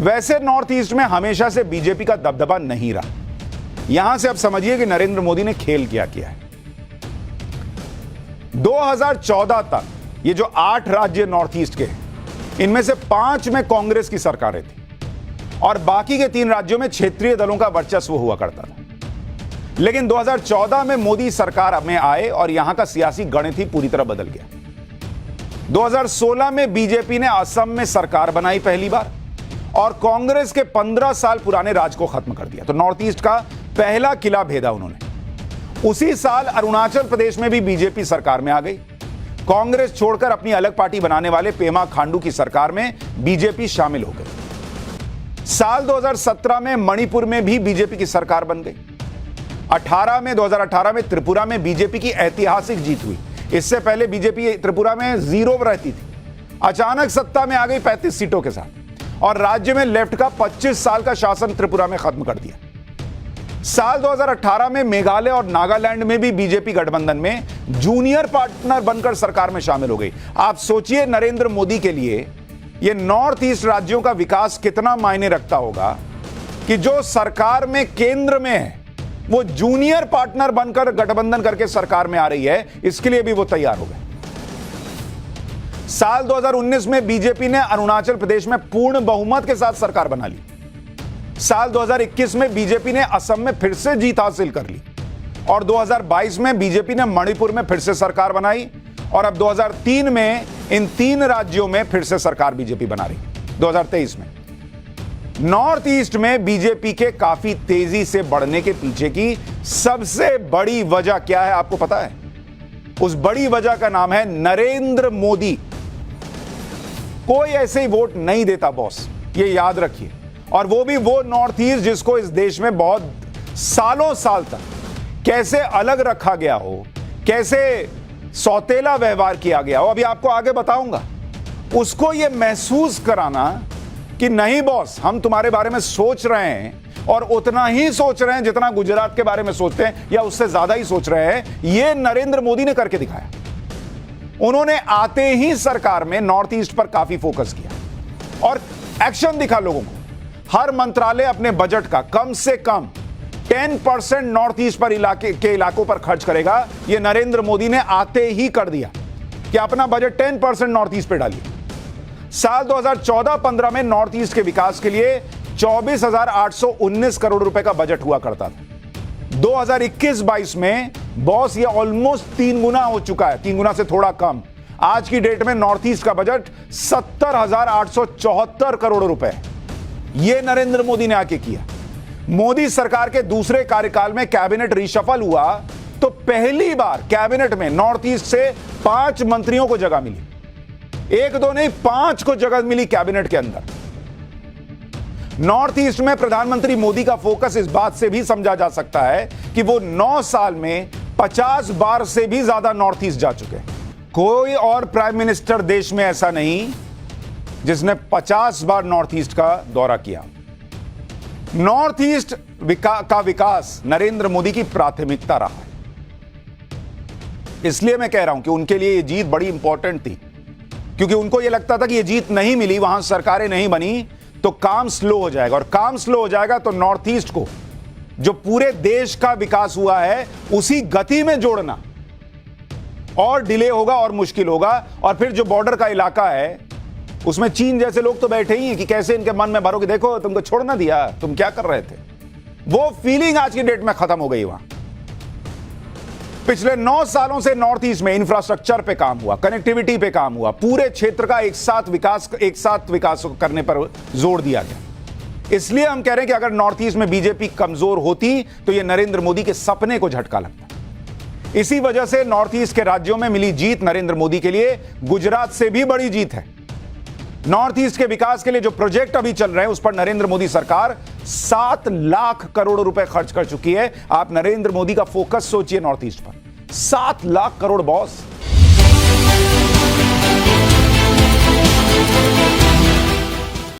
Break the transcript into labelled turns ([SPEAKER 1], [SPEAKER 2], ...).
[SPEAKER 1] वैसे north east में हमेशा से बीजेपी का दबदबा नहीं रहा। यहां से अब समझिए कि नरेंद्र मोदी ने खेल क्या किया है। 2014 तक ये जो 8 राज्य नॉर्थ ईस्ट के, इनमें से 5 में कांग्रेस की सरकारें थी और बाकी के 3 राज्यों में क्षेत्रीय दलों का वर्चस्व हुआ करता था। लेकिन 2014 में मोदी सरकार में आए और यहां का सियासी गणित ही पूरी तरह बदल गया। 2016 में बीजेपी ने असम में सरकार बनाई पहली बार और कांग्रेस के 15 साल पुराने राज को खत्म कर दिया। तो नॉर्थ ईस्ट का पहला किला भेदा उन्होंने। उसी साल अरुणाचल प्रदेश में भी बीजेपी सरकार में आ गई। कांग्रेस छोड़कर अपनी अलग पार्टी बनाने वाले पेमा खांडू की सरकार में बीजेपी शामिल हो गई। साल 2017 में मणिपुर में भी बीजेपी की सरकार बन गई। 2018 में त्रिपुरा में बीजेपी की ऐतिहासिक जीत हुई। इससे पहले बीजेपी त्रिपुरा में 0 रहती थी, अचानक सत्ता में आ गई 35 सीटों के साथ और राज्य में लेफ्ट का 25 साल का शासन त्रिपुरा में खत्म कर दिया। साल 2018 में मेघालय और नागालैंड में भी बीजेपी गठबंधन में जूनियर पार्टनर बनकर सरकार में शामिल हो गई। आप सोचिए नरेंद्र मोदी के लिए यह नॉर्थ ईस्ट राज्यों का विकास कितना मायने रखता होगा कि जो सरकार में केंद्र में है वो जूनियर पार्टनर बनकर गठबंधन करके सरकार में आ रही है। इसके लिए भी वो तैयार हो गए। साल 2019 में बीजेपी ने अरुणाचल प्रदेश में पूर्ण बहुमत के साथ सरकार बना ली। साल 2021 में बीजेपी ने असम में फिर से जीत हासिल कर ली और 2022 में बीजेपी ने मणिपुर में फिर से सरकार बनाई और अब 2003 में इन 3 राज्यों में फिर से सरकार बीजेपी बना रही। 2023 में नॉर्थ ईस्ट में बीजेपी के काफी तेजी से बढ़ने के पीछे की सबसे बड़ी वजह क्या है आपको पता है? उस बड़ी वजह का नाम है नरेंद्र मोदी। कोई ऐसे ही वोट नहीं देता बॉस, ये याद रखिए। और वो भी वो नॉर्थ ईस्ट जिसको इस देश में बहुत सालों साल तक कैसे अलग रखा गया हो, कैसे सौतेला व्यवहार किया गया हो, अभी आपको आगे बताऊंगा। उसको ये महसूस कराना कि नहीं बॉस, हम तुम्हारे बारे में सोच रहे हैं और उतना ही सोच रहे हैं जितना गुजरात के बारे में सोचते हैं या उससे ज्यादा ही सोच रहे हैं, ये नरेंद्र मोदी ने करके दिखाया। उन्होंने आते ही सरकार में नॉर्थ ईस्ट पर काफी फोकस किया और एक्शन दिखा लोगों को। हर मंत्रालय अपने बजट का कम से कम 10% नॉर्थ ईस्ट पर इलाकों पर खर्च करेगा। यह नरेंद्र मोदी ने आते ही कर दिया कि अपना बजट 10% नॉर्थ ईस्ट पे डालिए। साल 2014-15 में नॉर्थ ईस्ट के विकास के लिए 24,819 करोड़ रुपए का बजट हुआ करता था। 2021-22 में बॉस ये ऑलमोस्ट 3 गुना हो चुका है, 3 गुना से थोड़ा कम। आज की डेट में नॉर्थ ईस्ट का बजट 70,874 करोड़ रुपए। यह नरेंद्र मोदी ने आके किया। मोदी सरकार के दूसरे कार्यकाल में कैबिनेट रिशफल हुआ तो पहली बार कैबिनेट में नॉर्थ ईस्ट से 5 मंत्रियों को जगह मिली। 1-2 नहीं, 5 को जगह मिली कैबिनेट के अंदर। नॉर्थ ईस्ट में प्रधानमंत्री मोदी का फोकस इस बात से भी समझा जा सकता है कि वो 9 साल में 50 बार से भी ज्यादा नॉर्थ ईस्ट जा चुके हैं। कोई और प्राइम मिनिस्टर देश में ऐसा नहीं जिसने 50 बार नॉर्थ ईस्ट का दौरा किया। नॉर्थ ईस्ट का विकास नरेंद्र मोदी की प्राथमिकता रहा है। इसलिए मैं कह रहा हूं कि उनके लिए यह जीत बड़ी इंपॉर्टेंट थी, क्योंकि उनको यह लगता था कि यह जीत नहीं मिली, वहां सरकारें नहीं बनी तो काम स्लो हो जाएगा, और काम स्लो हो जाएगा तो नॉर्थ ईस्ट को जो पूरे देश का विकास हुआ है उसी गति में जोड़ना और डिले होगा और मुश्किल होगा। और फिर जो बॉर्डर का इलाका है उसमें चीन जैसे लोग तो बैठे ही हैं कि कैसे इनके मन में भरो कि देखो तुमको छोड़ ना दिया, तुम क्या कर रहे थे। वो फीलिंग आज की डेट में खत्म हो गई। वहां पिछले 9 सालों से नॉर्थ ईस्ट में इंफ्रास्ट्रक्चर पे काम हुआ, कनेक्टिविटी पे काम हुआ, पूरे क्षेत्र का एक साथ विकास करने पर जोर दिया गया। इसलिए हम कह रहे हैं कि अगर नॉर्थ ईस्ट में बीजेपी कमजोर होती तो यह नरेंद्र मोदी के सपने को झटका लगता। इसी वजह से नॉर्थ ईस्ट के राज्यों में मिली जीत नरेंद्र मोदी के लिए गुजरात से भी बड़ी जीत है। नॉर्थ ईस्ट के विकास के लिए जो प्रोजेक्ट अभी चल रहे हैं उस पर नरेंद्र मोदी सरकार 7 लाख करोड़ रुपए खर्च कर चुकी है। आप नरेंद्र मोदी का फोकस सोचिए नॉर्थ ईस्ट पर, 7 लाख करोड़ बॉस।